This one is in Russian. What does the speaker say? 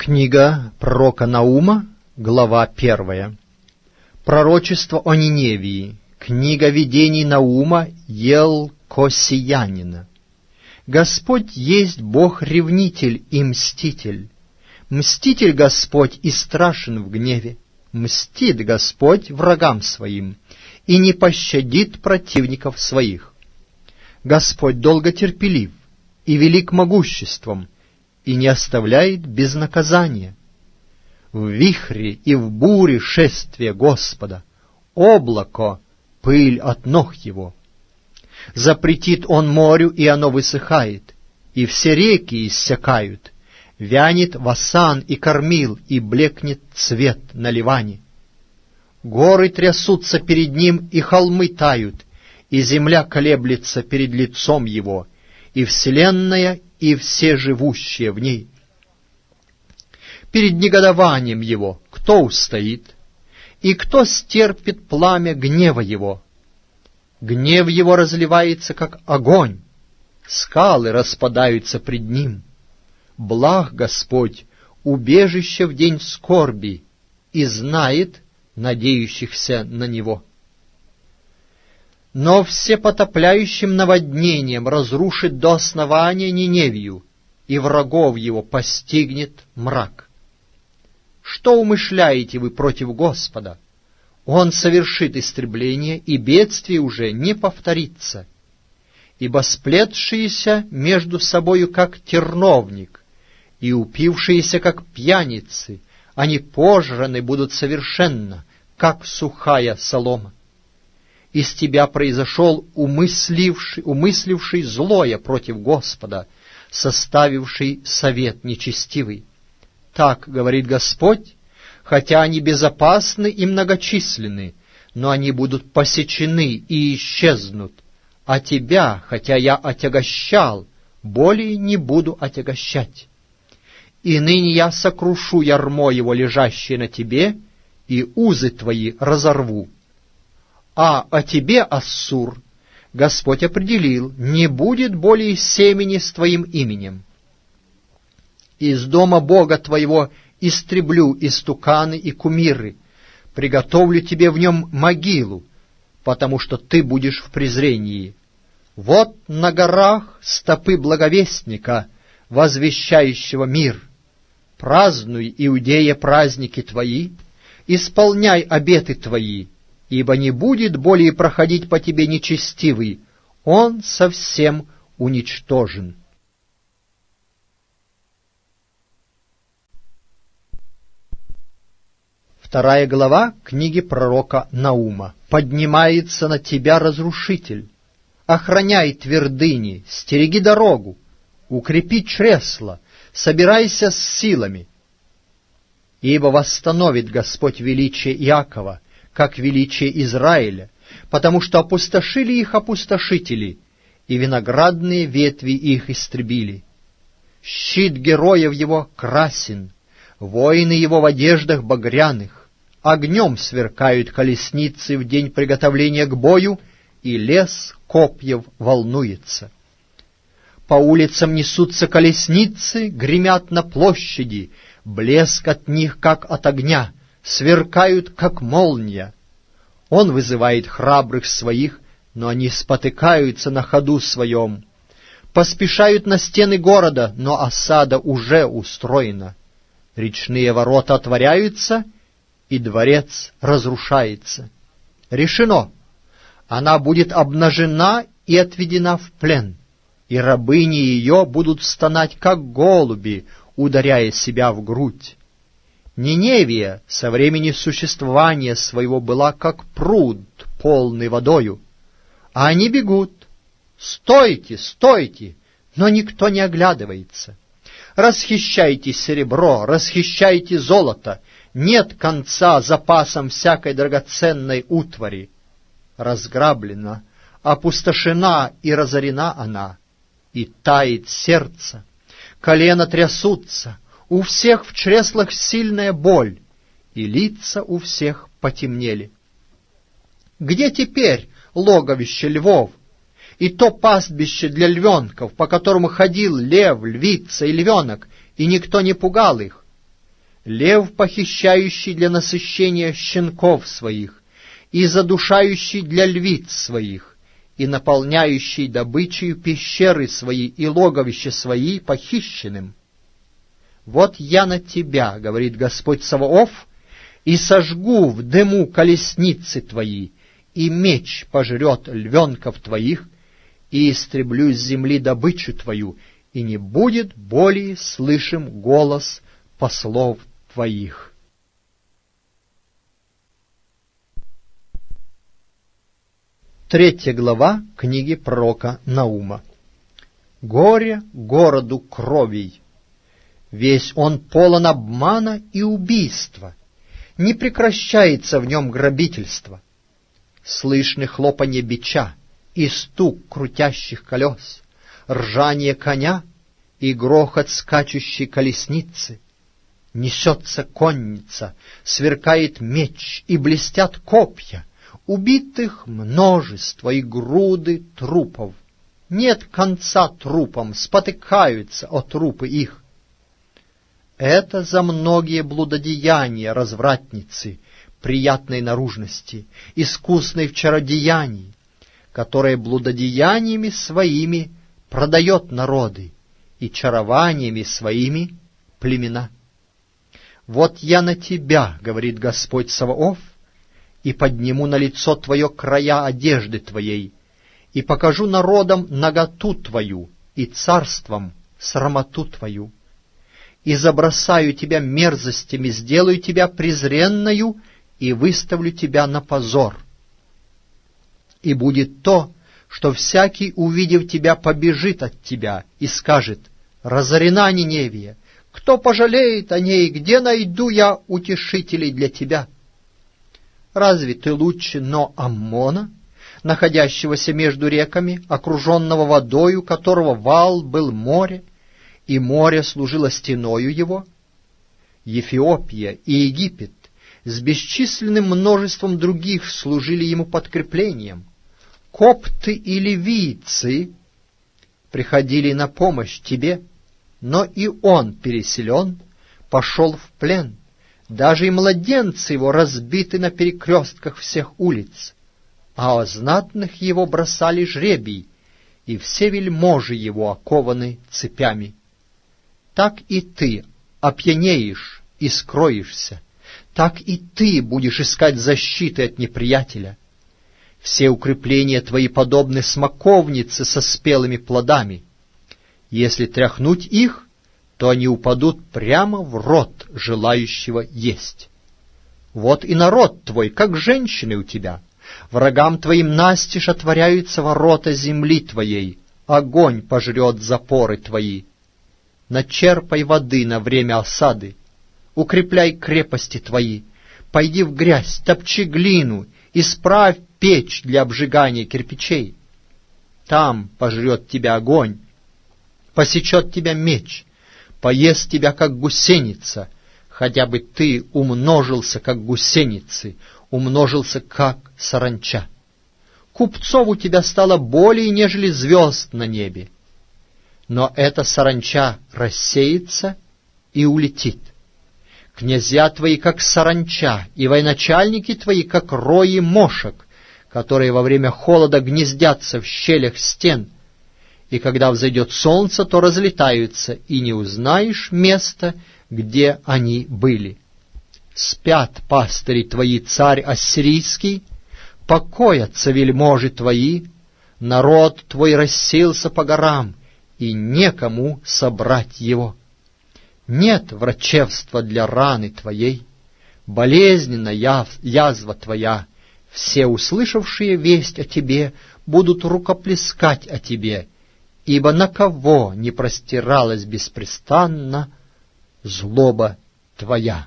Книга пророка Наума, глава 1. Пророчество о Ниневии. Книга видений Наума Елкосиянина. Господь есть Бог-ревнитель и мститель. Мститель Господь и страшен в гневе. Мстит Господь врагам своим и не пощадит противников своих. Господь долготерпелив и велик могуществом, и не оставляет без наказания. В вихре и в буре шествие Господа, облако — пыль от ног Его. Запретит Он морю, и оно высыхает, и все реки иссякают. Вянет Васан и Кормил, и блекнет цвет на Ливане. Горы трясутся перед Ним, и холмы тают, и земля колеблется перед лицом Его, и вселенная, и все живущие в ней. Перед негодованием Его кто устоит, и кто стерпит пламя гнева Его? Гнев Его разливается, как огонь, скалы распадаются пред Ним. Благ Господь, убежище в день скорби, и знает надеющихся на Него. Но всепотопляющим наводнением разрушит до основания Ниневию, и врагов его постигнет мрак. Что умышляете вы против Господа? Он совершит истребление, и бедствие уже не повторится. Ибо сплетшиеся между собою, как терновник, и упившиеся, как пьяницы, они пожраны будут совершенно, как сухая солома. Из тебя произошел умысливший злое против Господа, составивший совет нечестивый. Так говорит Господь: хотя они безопасны и многочисленны, но они будут посечены и исчезнут. А тебя, хотя я отягощал, более не буду отягощать. И ныне я сокрушу ярмо его, лежащее на тебе, и узы твои разорву. А о тебе, Ассур, Господь определил: не будет более семени с твоим именем. Из дома Бога твоего истреблю истуканы и кумиры, приготовлю тебе в нем могилу, потому что ты будешь в презрении. Вот на горах стопы благовестника, возвещающего мир. Празднуй, Иудея, праздники твои, исполняй обеты твои, ибо не будет более проходить по тебе нечестивый, он совсем уничтожен. Вторая глава книги пророка Наума. «Поднимается на тебя разрушитель. Охраняй твердыни, стереги дорогу, укрепи чресла, собирайся с силами. Ибо восстановит Господь величие Иакова, как величие Израиля, потому что опустошили их опустошители, и виноградные ветви их истребили. Щит героев его красен, воины его в одеждах багряных, огнем сверкают колесницы в день приготовления к бою, и лес копьев волнуется. По улицам несутся колесницы, гремят на площади, блеск от них, как от огня, сверкают, как молния. Он вызывает храбрых своих, но они спотыкаются на ходу своем. Поспешают на стены города, но осада уже устроена. Речные ворота отворяются, и дворец разрушается. Решено: она будет обнажена и отведена в плен, и рабыни ее будут стонать, как голуби, ударяя себя в грудь. Ниневия со времени существования своего была как пруд, полный водою. А они бегут: стойте, стойте, но никто не оглядывается. Расхищайте серебро, расхищайте золото, нет конца запасам всякой драгоценной утвари. Разграблена, опустошена и разорена она, и тает сердце, колена трясутся, у всех в чреслах сильная боль, и лица у всех потемнели. Где теперь логовище львов, и то пастбище для львенков, по которому ходил лев, львица и львенок, и никто не пугал их? лев, похищающий для насыщения щенков своих, и задушающий для львиц своих, и наполняющий добычей пещеры свои и логовища свои похищенным. Вот я на тебя, говорит Господь Саваоф, и сожгу в дыму колесницы твои, и меч пожрет львенков твоих, и истреблю с земли добычу твою, и не будет более слышим голос послов твоих. Третья глава книги пророка Наума. Горе городу кровей! Весь он полон обмана и убийства, не прекращается в нем грабительство. Слышны хлопанье бича и стук крутящих колес, ржание коня и грохот скачущей колесницы. Несется конница, сверкает меч и блестят копья, убитых множество и груды трупов. Нет конца трупам, спотыкаются о трупы их. Это за многие блудодеяния развратницы, приятной наружности, искусной в чародеянии, которая блудодеяниями своими продает народы и чарованиями своими племена. Вот я на тебя, говорит Господь Саваоф, и подниму на лицо твое края одежды твоей, и покажу народам наготу твою, и царствам срамоту твою. И забросаю тебя мерзостями, сделаю тебя презренною, и выставлю тебя на позор. И будет то, что всякий, увидев тебя, побежит от тебя и скажет: разорена Ниневия, кто пожалеет о ней, где найду я утешителей для тебя? Разве ты лучше Ноаммона, находящегося между реками, окруженного водою, которого вал был море, и море служило стеною его? Эфиопия и Египет с бесчисленным множеством других служили ему подкреплением. Копты и ливийцы приходили на помощь тебе, но и он переселен, пошел в плен. Даже и младенцы его разбиты на перекрестках всех улиц, а о знатных его бросали жребий, и все вельможи его окованы цепями. Так и ты опьянеешь и скроешься, так и ты будешь искать защиты от неприятеля. Все укрепления твои подобны смоковнице со спелыми плодами. Если тряхнуть их, то они упадут прямо в рот желающего есть. Вот и народ твой, как женщины у тебя. Врагам твоим настежь отворяются ворота земли твоей, огонь пожрет запоры твои. Начерпай воды на время осады, укрепляй крепости твои, пойди в грязь, топчи глину, исправь печь для обжигания кирпичей. Там пожрет тебя огонь, посечет тебя меч, поест тебя, как гусеница, хотя бы ты умножился, как гусеницы, умножился, как саранча. Купцов у тебя стало более, нежели звезд на небе. Но эта саранча рассеется и улетит. Князья твои, как саранча, и военачальники твои, как рои мошек, которые во время холода гнездятся в щелях стен, и когда взойдет солнце, то разлетаются, и не узнаешь места, где они были. Спят пастыри твои, царь ассирийский, покоятся вельможи твои, народ твой рассеялся по горам, и некому собрать его. Нет врачевства для раны твоей, болезненна язва твоя. Все, услышавшие весть о тебе, будут рукоплескать о тебе, ибо на кого не простиралась беспрестанно злоба твоя.